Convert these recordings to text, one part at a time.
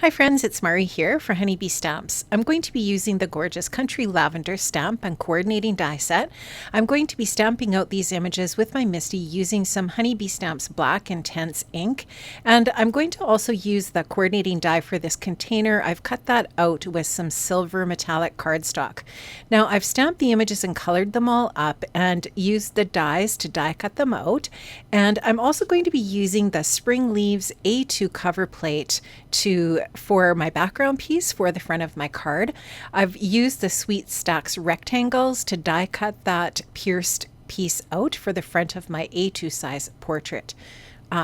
Hi friends, it's Mari here for Honeybee Stamps. I'm going to be using the gorgeous Country Lavender stamp and coordinating die set. I'm going to be stamping out these images with my Misty using some Honeybee Stamps Black Intense ink. And I'm going to also use the coordinating die for this container. I've cut that out with some silver metallic cardstock. Now I've stamped the images and colored them all up and used the dies to die cut them out. And I'm also going to be using the Spring Leaves A2 cover plate for my background piece for the front of my card. I've used the Sweet Stacks rectangles to die cut that pierced piece out for the front of my A2 size portrait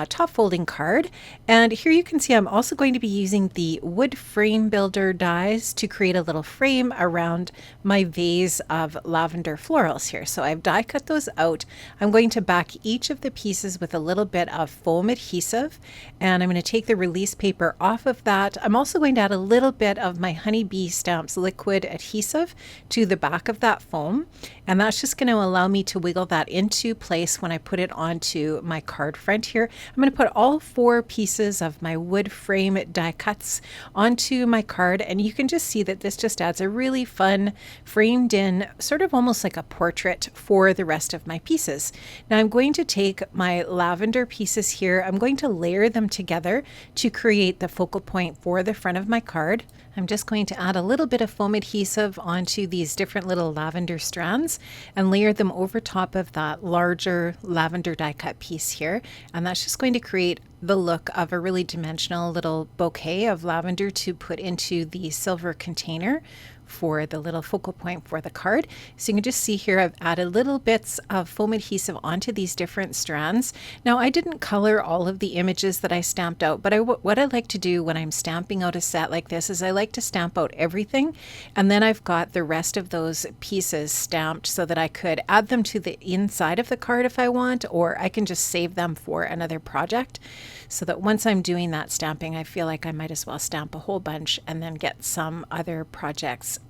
top folding card. And here you can see I'm also going to be using the wood frame builder dies to create a little frame around my vase of lavender florals here. So I've die cut those out. I'm going to back each of the pieces with a little bit of foam adhesive, and I'm going to take the release paper off of that. I'm also going to add a little bit of my Honeybee Stamps liquid adhesive to the back of that foam, and that's just going to allow me to wiggle that into place when I put it onto my card front here. I'm going to put all 4 pieces of my wood frame die cuts onto my card, and you can just see that this just adds a really fun framed in sort of almost like a portrait for the rest of my pieces. Now I'm going to take my lavender pieces here, I'm going to layer them together to create the focal point for the front of my card. I'm just going to add a little bit of foam adhesive onto these different little lavender strands and layer them over top of that larger lavender die cut piece here. And that's just going to create the look of a really dimensional little bouquet of lavender to put into the silver container for the little focal point for the card. So you can just see here I've added little bits of foam adhesive onto these different strands. Now I didn't color all of the images that I stamped out, but what I like to do when I'm stamping out a set like this is I like to stamp out everything, and then I've got the rest of those pieces stamped so that I could add them to the inside of the card if I want, or I can just save them for another project, so that once I'm doing that stamping I feel like I might as well stamp a whole bunch and then get some other projects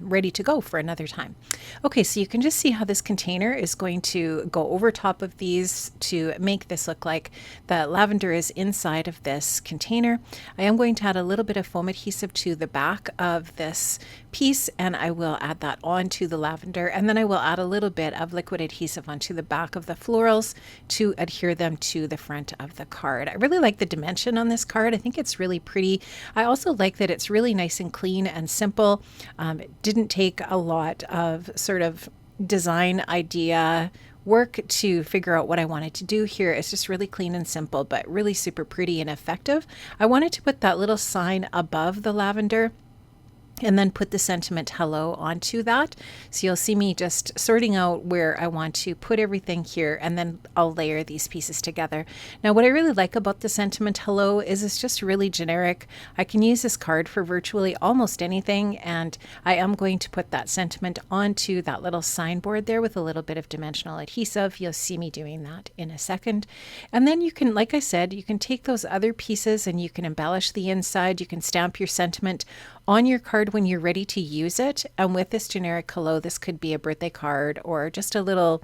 ready to go for another time. Okay, so you can just see how this container is going to go over top of these to make this look like the lavender is inside of this container. I am going to add a little bit of foam adhesive to the back of this piece, and I will add that onto the lavender, and then I will add a little bit of liquid adhesive onto the back of the florals to adhere them to the front of the card. I really like the dimension on this card. I think it's really pretty. I also like that it's really nice and clean and simple. It didn't take a lot of sort of design idea work to figure out what I wanted to do here. It's just really clean and simple, but really super pretty and effective. I wanted to put that little sign above the lavender and then put the sentiment hello onto that. So you'll see me just sorting out where I want to put everything here, and then I'll layer these pieces together. Now what I really like about the sentiment hello is it's just really generic. I can use this card for virtually almost anything, and I am going to put that sentiment onto that little signboard there with a little bit of dimensional adhesive. You'll see me doing that in a second. And then you can, like I said, you can take those other pieces and you can embellish the inside. You can stamp your sentiment on your card when you're ready to use it. And with this generic hello, this could be a birthday card or just a little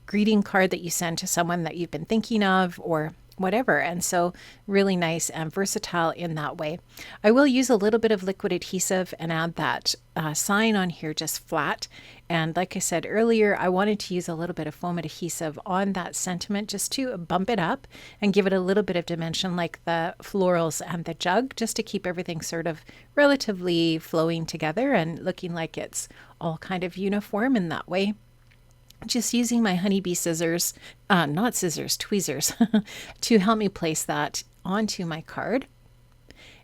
greeting card that you send to someone that you've been thinking of or whatever. And so really nice and versatile in that way. I will use a little bit of liquid adhesive and add that sign on here just flat. And like I said earlier, I wanted to use a little bit of foam adhesive on that sentiment just to bump it up and give it a little bit of dimension like the florals and the jug, just to keep everything sort of relatively flowing together and looking like it's all kind of uniform in that way. Just using my Honeybee scissors, not scissors, tweezers, to help me place that onto my card.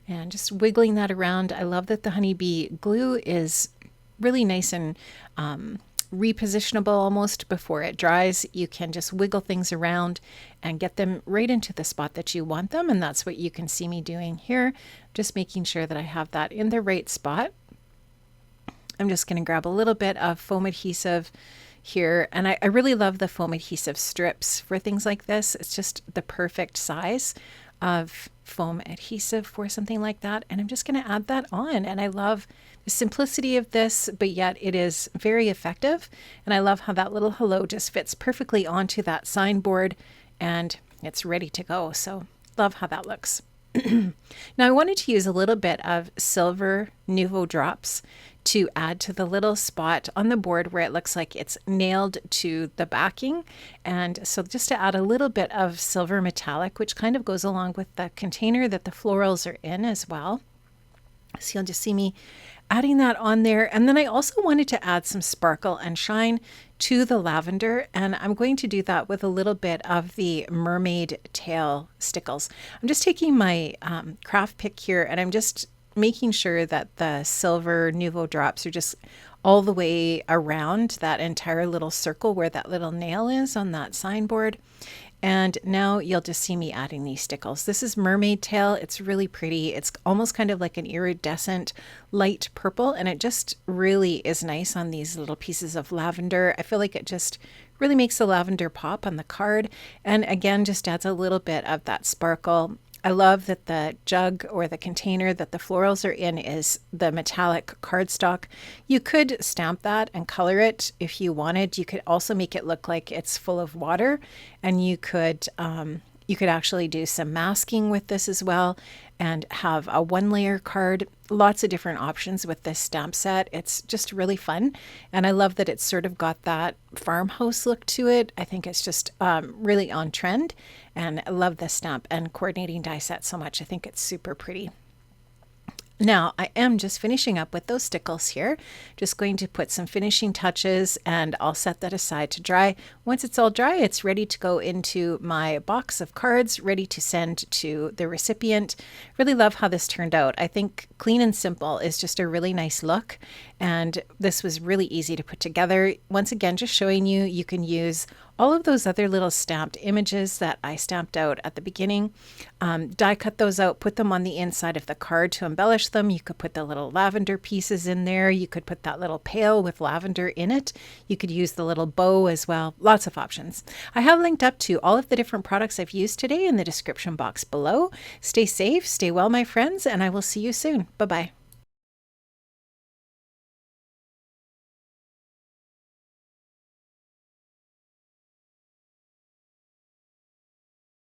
And just wiggling that around. I love that the Honeybee glue is really nice and repositionable almost before it dries. You can just wiggle things around and get them right into the spot that you want them. And that's what you can see me doing here. Just making sure that I have that in the right spot. I'm just going to grab a little bit of foam adhesive here, and I really love the foam adhesive strips for things like this. It's just the perfect size of foam adhesive for something like that, and I'm just going to add that on. And I love the simplicity of this, but yet it is very effective, and I love how that little hello just fits perfectly onto that signboard and it's ready to go. So love how that looks. Now I wanted to use a little bit of silver Nuvo drops to add to the little spot on the board where it looks like it's nailed to the backing. And so just to add a little bit of silver metallic, which kind of goes along with the container that the florals are in as well. So you'll just see me adding that on there. And then I also wanted to add some sparkle and shine to the lavender, and I'm going to do that with a little bit of the mermaid tail stickles. I'm just taking my craft pick here, and I'm just making sure that the silver Nuvo drops are just all the way around that entire little circle where that little nail is on that signboard. And now you'll just see me adding these stickles. This is mermaid tail. It's really pretty. It's almost kind of like an iridescent light purple, and it just really is nice on these little pieces of lavender. I feel like it just really makes the lavender pop on the card, and again just adds a little bit of that sparkle. I love that the jug or the container that the florals are in is the metallic cardstock. You could stamp that and color it if you wanted. You could also make it look like it's full of water, and you could actually do some masking with this as well and have a one layer card. Lots of different options with this stamp set. It's just really fun. And I love that it's sort of got that farmhouse look to it. I think it's just really on trend. And I love this stamp and coordinating die set so much. I think it's super pretty. Now I am just finishing up with those stickles here, just going to put some finishing touches, and I'll set that aside to dry. Once it's all dry, it's ready to go into my box of cards, ready to send to the recipient. Really love how this turned out. I think clean and simple is just a really nice look, and this was really easy to put together. Once again, just showing you, you can use all of those other little stamped images that I stamped out at the beginning. Die cut those out, put them on the inside of the card to embellish them. You could put the little lavender pieces in there. You could put that little pail with lavender in it. You could use the little bow as well. Lots of options. I have linked up to all of the different products I've used today in the description box below. Stay safe, stay well, my friends, and I will see you soon. Bye-bye.